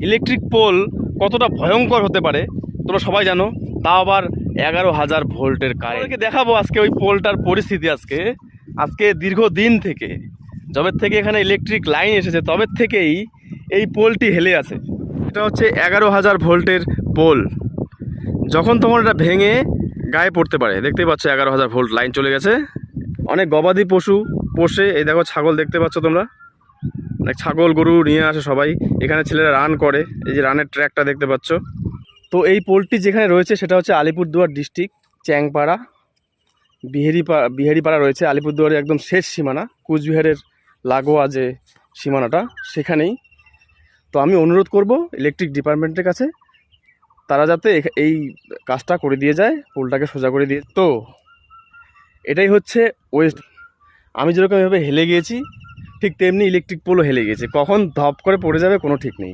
Electric pole কতটা ভয়ঙ্কর হতে পারে তোমরা সবাই জানো, তাও আবার 11,000 ভোল্টের কারেন্ট। দেখাবো আজকে ওই পোলটার পরিস্থিতি। আজকে দীর্ঘদিন থেকে, যবে থেকে এখানে ইলেকট্রিক লাইন এসেছে তবে থেকেই এই পোলটি হেলে আছে। এটা হচ্ছে 11,000 ভোল্টের পোল। যখন তখন এটা ভেঙে গায়ে পড়তে পারে। দেখতেই পাচ্ছ 11,000 ভোল্ট লাইন চলে গেছে। অনেক গবাদি পশু পোষে, এই দেখো ছাগল দেখতে পাচ্ছ তোমরা, অনেক ছাগল গরু নিয়ে আসে সবাই এখানে। ছেলেরা রান করে, এই যে রানের ট্র্যাকটা দেখতে পাচ্ছ। তো এই পোলটি যেখানে রয়েছে সেটা হচ্ছে আলিপুরদুয়ার ডিস্ট্রিক্ট, চ্যাংপাড়া, বিহারিপাড়া রয়েছে আলিপুরদুয়ারের একদম শেষ সীমানা, কুচবিহারের লাগোয়া যে সীমানাটা সেখানেই। তো আমি অনুরোধ করব ইলেকট্রিক ডিপার্টমেন্টের কাছে, তারা যাতে এই কাজটা করে দিয়ে যায়, পোলটাকে সোজা করে দিয়ে। তো এটাই হচ্ছে ওয়েস্ট। আমি যেরকম এভাবে হেলে গিয়েছি ঠিক তেমনি ইলেকট্রিক পোলও হেলে গিয়েছে, কখন ধপ করে পড়ে যাবে কোনো ঠিক নেই।